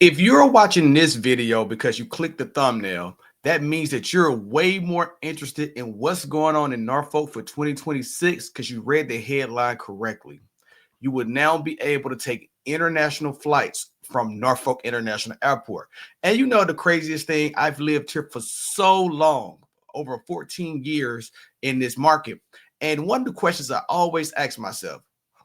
If you're watching this video because you clicked the thumbnail, that means that you're way more interested in what's going on in Norfolk for 2026 because you read the headline correctly. You would now be able to take international flights from Norfolk International Airport. And you know the craziest thing, I've lived here for so long, over 14 years in this market. And one of the questions I always ask myself,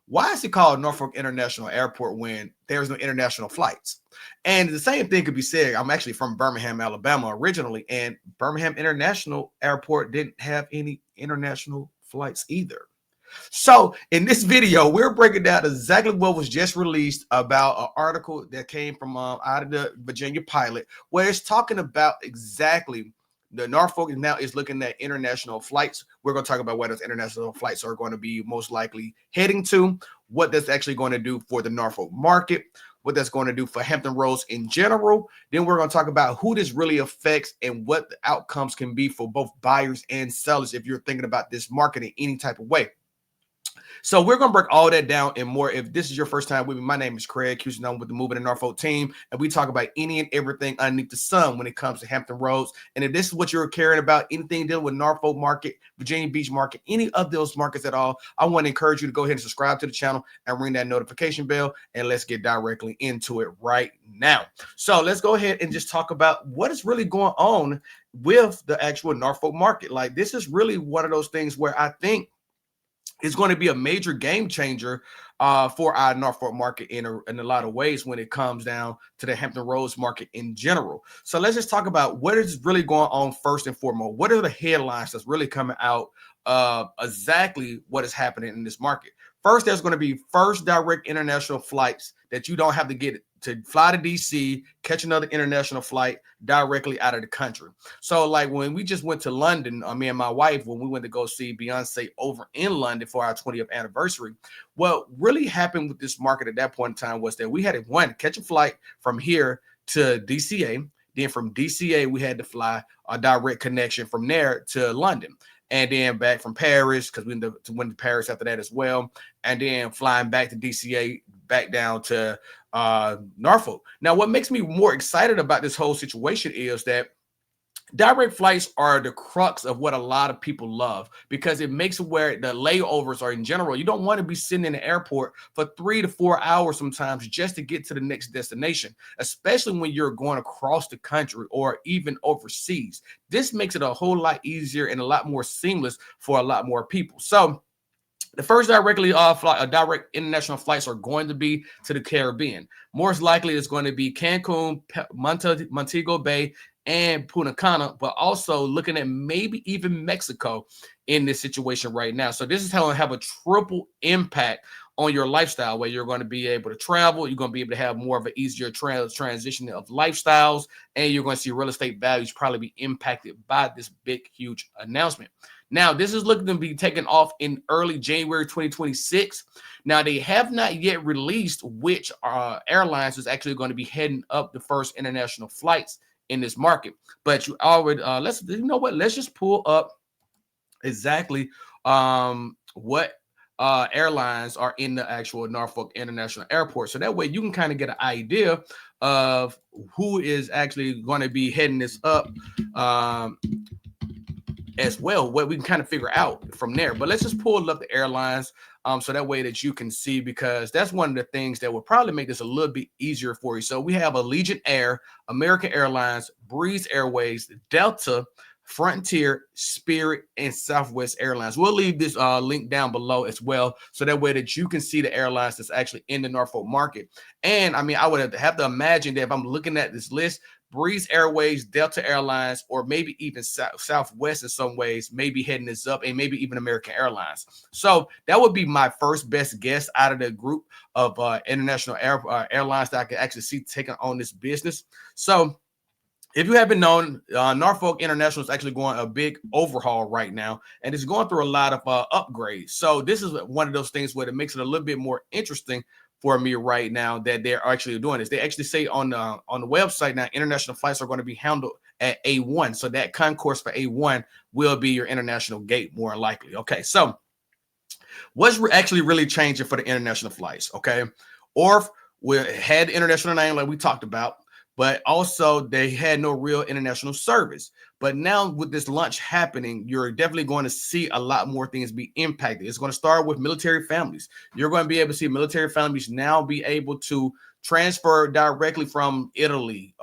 why is it called Norfolk International Airport when there's no international flights? And the same thing could be said. I'm actually from Birmingham, Alabama originally, and Birmingham International Airport didn't have any international flights either. So in this video, we're breaking down exactly what was just released about an article that came from out of the Virginia Pilot, where it's talking about exactly the Norfolk now is looking at international flights. We're going to talk about where those international flights are going to be most likely heading to, what that's actually going to do for the Norfolk market, what that's going to do for Hampton Roads in general. Then we're going to talk about who this really affects and what the outcomes can be for both buyers and sellers if you're thinking about this market in any type of way. So we're going to break all that down and more. If this is your first time with me, my name is Craig Houston. I'm with the Moving in Norfolk team, and we talk about any and everything underneath the sun when it comes to Hampton Roads. And if this is what you're caring about, anything dealing with Norfolk market, Virginia Beach market, any of those markets at all, I want to encourage you to go ahead and subscribe to the channel and ring that notification bell, and let's get directly into it right now. So let's go ahead and just talk about what is really going on with the actual Norfolk market. Like, this is really one of those things where I think it's going to be a major game changer for our Norfolk market in a lot of ways when it comes down to the Hampton Roads market in general. So let's just talk about what is really going on first and foremost. What are the headlines that's really coming out exactly what is happening in this market? First, there's going to be first direct international flights that you don't have to get to fly to DC, catch another international flight directly out of the country. So like when we just went to London, me and my wife, when we went to go see Beyonce over in London for our 20th anniversary, what really happened with this market at that point in time was that we had to catch a flight from here to DCA. Then from DCA, we had to fly a direct connection from there to London. And then back from Paris, because we went to Paris after that as well. And then flying back to DCA, back down to Norfolk. Now, what makes me more excited about this whole situation is that direct flights are the crux of what a lot of people love, because it makes it where the layovers are in general. You don't want to be sitting in the airport for 3 to 4 hours sometimes just to get to the next destination, especially when you're going across the country or even overseas. This makes it a whole lot easier and a lot more seamless for a lot more people. So the first direct international flights are going to be to the Caribbean. Most likely it's going to be Cancun, Montego Bay, and Punta Cana, but also looking at maybe even Mexico in this situation right now. So this is how to have a triple impact on your lifestyle, where you're going to be able to travel, you're going to be able to have more of an easier transition of lifestyles, and you're going to see real estate values probably be impacted by this big, huge announcement. Now, this is looking to be taken off in early January 2026. Now, they have not yet released which airlines is actually going to be heading up the first international flights in this market. But you already, let's just pull up exactly what airlines are in the actual Norfolk International Airport. So that way you can kind of get an idea of who is actually going to be heading this up as well, what we can kind of figure out from there. But let's just pull up the airlines so that way that you can see, because that's one of the things that will probably make this a little bit easier for you. So we have Allegiant Air, American Airlines, Breeze Airways, Delta, Frontier, Spirit, and Southwest Airlines. We'll leave this link down below as well, so that way that you can see the airlines that's actually in the Norfolk market. And I mean, I would have to imagine that if I'm looking at this list, Breeze Airways, Delta Airlines, or maybe even Southwest in some ways, maybe heading this up, and maybe even American Airlines. So that would be my first best guess out of the group of international airlines that I could actually see taking on this business. So if you haven't known, Norfolk International is actually going a big overhaul right now, and it's going through a lot of upgrades. So this is one of those things where it makes it a little bit more interesting for me right now that they're actually doing this. They actually say on the website now, international flights are going to be handled at A1. So that concourse for A1 will be your international gate more likely. Okay, so what's actually really changing for the international flights? Okay, ORF had the international name like we talked about. but also they had no real international service. But now with this launch happening, you're definitely going to see a lot more things be impacted. It's going to start with military families. You're going to be able to see military families now be able to transfer directly from Italy,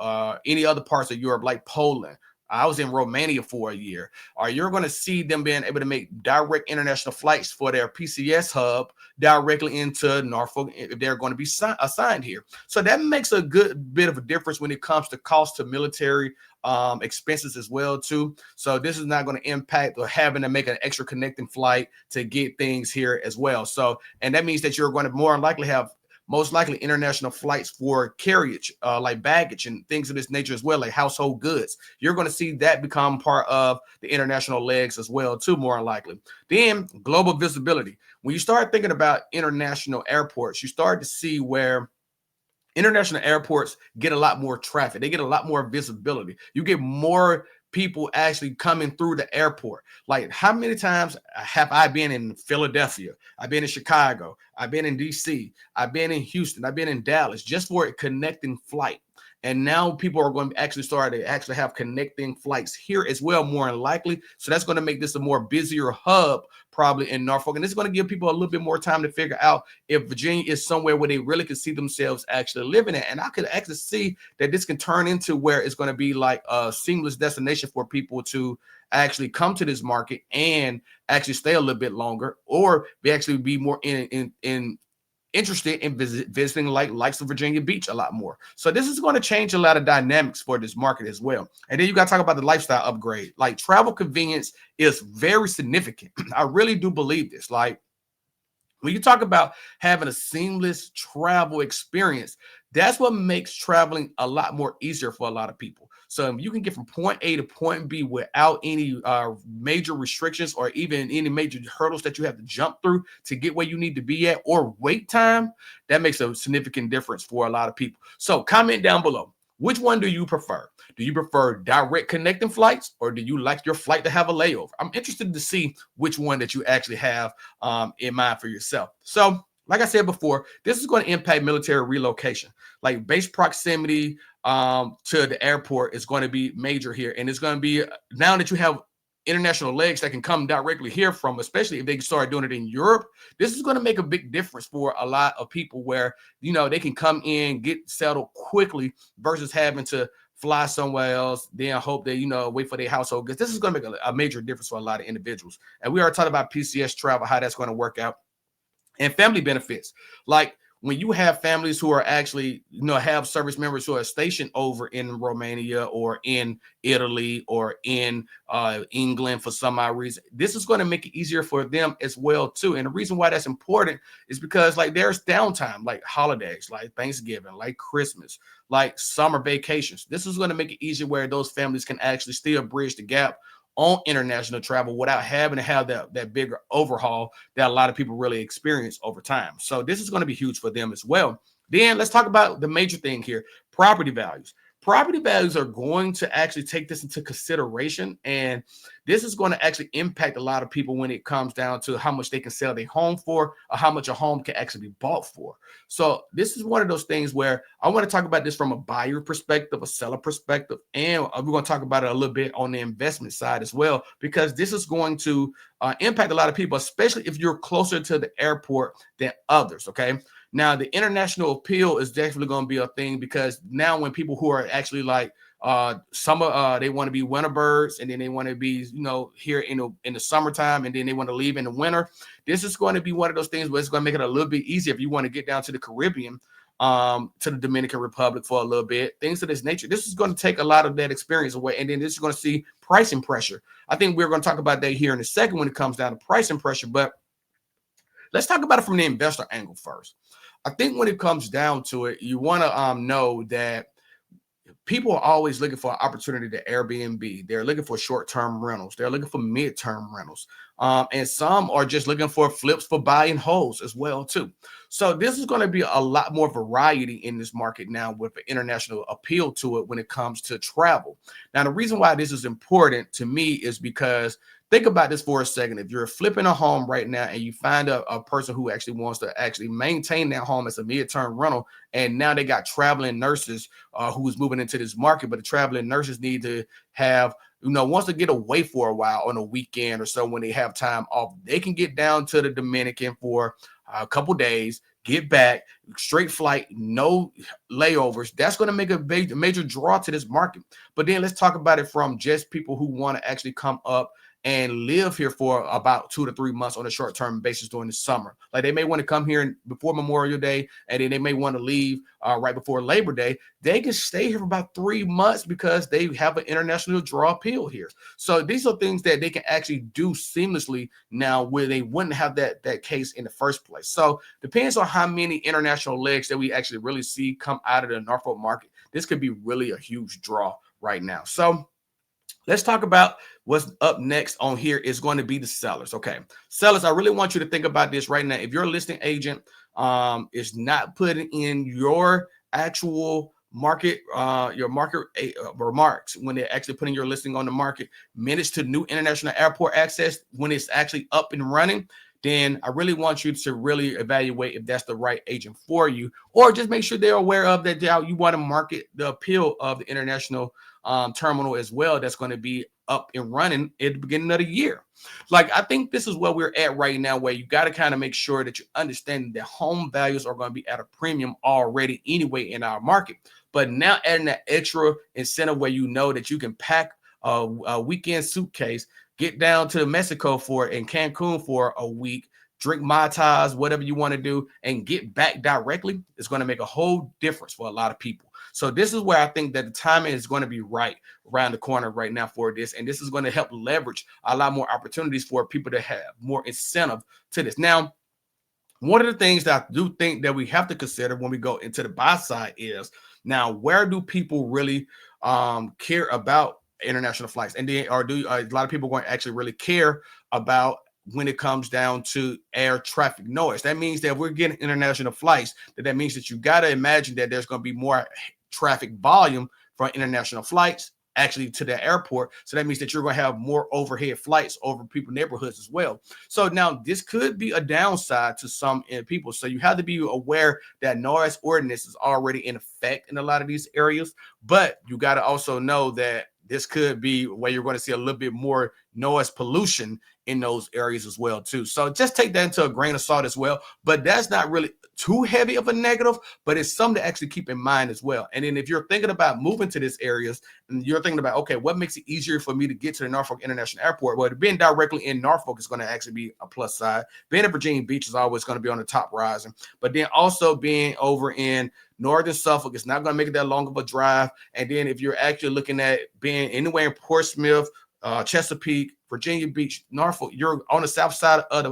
any other parts of Europe, like Poland. I was in Romania for a year. Or you're going to see them being able to make direct international flights for their PCS hub directly into Norfolk if they're going to be assigned here. So that makes a good bit of a difference when it comes to cost to military expenses as well too. So this is not going to impact or having to make an extra connecting flight to get things here as well. So, and that means that you're going to more likely have most likely international flights for carriage, like baggage and things of this nature as well, like household goods. You're going to see that become part of the international legs as well too, more likely. Then global visibility. When you start thinking about international airports, you start to see where international airports get a lot more traffic. They get a lot more visibility. You get more people actually coming through the airport. Like, how many times have I been in Philadelphia? I've been in Chicago. I've been in DC. I've been in Houston. I've been in Dallas just for a connecting flight. And now people are going to actually start to actually have connecting flights here as well, more than likely. So that's going to make this a more busier hub probably in Norfolk. And it's going to give people a little bit more time to figure out if Virginia is somewhere where they really can see themselves actually living at. And I could actually see that this can turn into where it's going to be like a seamless destination for people to actually come to this market and actually stay a little bit longer, or they actually be more interested in visiting like likes of Virginia Beach a lot more. So this is going to change a lot of dynamics for this market as well. And then you got to talk about the lifestyle upgrade. Like, travel convenience is very significant. I really do believe this. Like, when you talk about having a seamless travel experience, that's what makes traveling a lot more easier for a lot of people. So if you can get from point A to point B without any major restrictions or even any major hurdles that you have to jump through to get where you need to be at, or wait time, that makes a significant difference for a lot of people. So comment down below. Which one do you prefer? Do you prefer direct connecting flights, or do you like your flight to have a layover? I'm interested to see which one that you actually have in mind for yourself. So, like I said before, this is going to impact military relocation. Like, base proximity to the airport is going to be major here. And it's going to be, now that you have international legs that can come directly here from, especially if they start doing it in Europe, this is going to make a big difference for a lot of people where, you know, they can come in, get settled quickly versus having to fly somewhere else, then hope that, you know, wait for their household goods. This is going to make a major difference for a lot of individuals. And we are talking about PCS travel, how that's going to work out, and family benefits. Like, when you have families who are actually, you know, have service members who are stationed over in Romania or in Italy or in England for some odd reason, this is going to make it easier for them as well too. And the reason why that's important is because, like, there's downtime, like holidays, like Thanksgiving, like Christmas, like summer vacations. This is going to make it easier where those families can actually still bridge the gap on international travel without having to have that bigger overhaul that a lot of people really experience over time. So this is going to be huge for them as well. Then let's talk about the major thing here: property values. Property values are going to actually take this into consideration, and this is going to actually impact a lot of people when it comes down to how much they can sell their home for, or how much a home can actually be bought for. So this is one of those things where I want to talk about this from a buyer perspective, a seller perspective, and we're going to talk about it a little bit on the investment side as well, because this is going to impact a lot of people, especially if you're closer to the airport than others. Okay. Now, the international appeal is definitely going to be a thing, because now when people who are actually like summer, they want to be winter birds, and then they want to be, you know, here in the summertime, and then they want to leave in the winter. This is going to be one of those things where it's going to make it a little bit easier if you want to get down to the Caribbean, to the Dominican Republic for a little bit, things of this nature. This is going to take a lot of that experience away, and then this is going to see pricing pressure. I think we're going to talk about that here in a second when it comes down to pricing pressure, but let's talk about it from the investor angle first. I think when it comes down to it, you want to know that people are always looking for an opportunity to Airbnb. They're looking for short-term rentals. They're looking for mid-term rentals. And some are just looking for flips for buy and holds as well too. So this is going to be a lot more variety in this market now with an international appeal to it when it comes to travel. Now, the reason why this is important to me is because think about this for a second. If you're flipping a home right now and you find a person who actually wants to actually maintain that home as a mid-term rental, and now they got traveling nurses who's moving into this market, but the traveling nurses need to have, wants to get away for a while on a weekend or so when they have time off, they can get down to the Dominican for a couple days, get back, straight flight, no layovers. That's going to make a major draw to this market. But then let's talk about it from just people who want to actually come up and live here for about 2 to 3 months on a short-term basis during the summer. Like they may want to come here before Memorial Day, and then they may want to leave right before Labor Day. They can stay here for about 3 months because they have an international draw appeal here. So these are things that they can actually do seamlessly now where they wouldn't have that case in the first place. So depends on how many international legs that we actually really see come out of the Norfolk market. This could be really a huge draw right now. So let's talk about what's up next on here is going to be the sellers. Okay, sellers, I really want you to think about this right now. If your listing agent is not putting in your actual market, remarks when they're actually putting your listing on the market, minutes to new international airport access when it's actually up and running, then I really want you to really evaluate if that's the right agent for you, or just make sure they're aware of that you want to market the appeal of the international terminal as well. That's going to be up and running at the beginning of the year. Like, I think this is where we're at right now, where you got to kind of make sure that you understand that home values are going to be at a premium already anyway in our market. But now adding that extra incentive where you know that you can pack a weekend suitcase, get down to Mexico and Cancun for a week, drink Mai Tais, whatever you want to do, and get back directly, it's going to make a whole difference for a lot of people. So this is where I think that the timing is going to be right around the corner right now for this. And this is going to help leverage a lot more opportunities for people to have more incentive to this. Now, one of the things that I do think that we have to consider when we go into the buy side is, now, where do people really care about international flights? And then, or do a lot of people going to actually really care about when it comes down to air traffic noise? That means that if we're getting international flights, that means that you got to imagine that there's going to be more traffic volume for international flights actually to the airport. So that means that you're going to have more overhead flights over people's neighborhoods as well. So now this could be a downside to some people. So you have to be aware that noise ordinance is already in effect in a lot of these areas, but you got to also know that this could be where you're going to see a little bit more noise pollution in those areas as well too. So just take that into a grain of salt as well, but that's not really too heavy of a negative, but it's something to actually keep in mind as well. And then if you're thinking about moving to these areas and you're thinking about, okay, what makes it easier for me to get to the Norfolk International Airport? Well, being directly in Norfolk is going to actually be a plus side. Being in Virginia Beach is always going to be on the top rising, but then also being over in northern Suffolk, it's not going to make it that long of a drive. And then if you're actually looking at being anywhere in Portsmouth, Chesapeake, Virginia Beach, Norfolk, you're on the south side of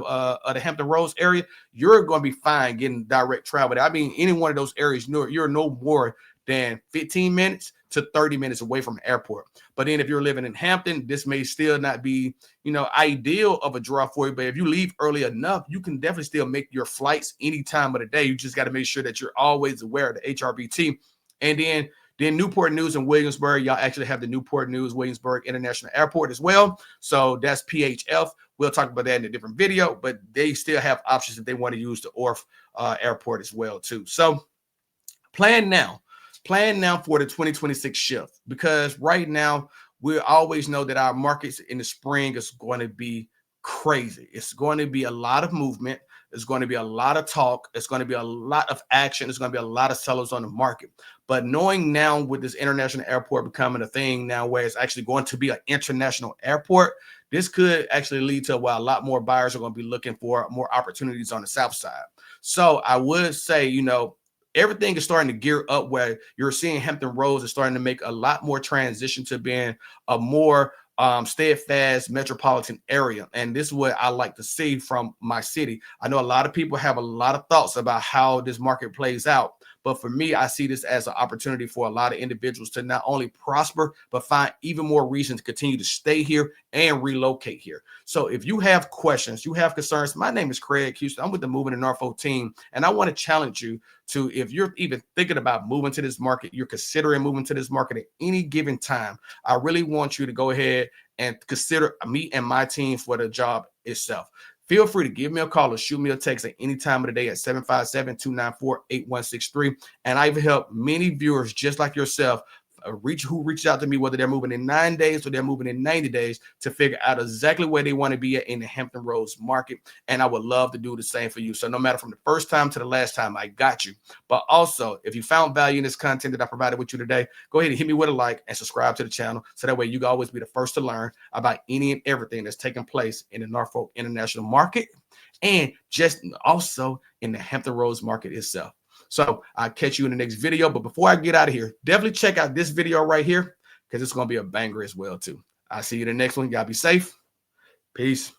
the Hampton Roads area, you're going to be fine getting direct travel. I mean, any one of those areas, you're no more than 15 minutes to 30 minutes away from the airport. But then if you're living in Hampton, this may still not be, ideal of a draw for you. But if you leave early enough, you can definitely still make your flights any time of the day. You just got to make sure that you're always aware of the HRBT. And then Newport News and Williamsburg, y'all actually have the Newport News Williamsburg International Airport as well. So that's PHF. We'll talk about that in a different video, but they still have options if they want to use the ORF airport as well too. So plan now for the 2026 shift, because right now we always know that our markets in the spring is going to be crazy. It's going to be a lot of movement. It's going to be a lot of talk. It's going to be a lot of action. It's going to be a lot of sellers on the market. But knowing now with this international airport becoming a thing now where it's actually going to be an international airport, this could actually lead to where a lot more buyers are going to be looking for more opportunities on the south side. So I would say, everything is starting to gear up where you're seeing Hampton Roads is starting to make a lot more transition to being a more steadfast metropolitan area. And this is what I like to see from my city. I know a lot of people have a lot of thoughts about how this market plays out. But for me, I see this as an opportunity for a lot of individuals to not only prosper, but find even more reason to continue to stay here and relocate here. So if you have questions, you have concerns, my name is Craig Houston. I'm with the Moving to Norfolk team. And I want to challenge you to, if you're even thinking about moving to this market, you're considering moving to this market at any given time, I really want you to go ahead and consider me and my team for the job itself. Feel free to give me a call or shoot me a text at any time of the day at 757-294-8163. And I've helped many viewers just like yourself who reached out to me, whether they're moving in 9 days or they're moving in 90 days, to figure out exactly where they want to be at in the Hampton Roads market. And I would love to do the same for you. So no matter from the first time to the last time, I got you. But also, if you found value in this content that I provided with you today, go ahead and hit me with a like and subscribe to the channel. So that way you can always be the first to learn about any and everything that's taking place in the Norfolk International Market and just also in the Hampton Roads market itself. So I'll catch you in the next video. But before I get out of here, definitely check out this video right here because it's going to be a banger as well, too. I'll see you in the next one. Y'all be safe. Peace.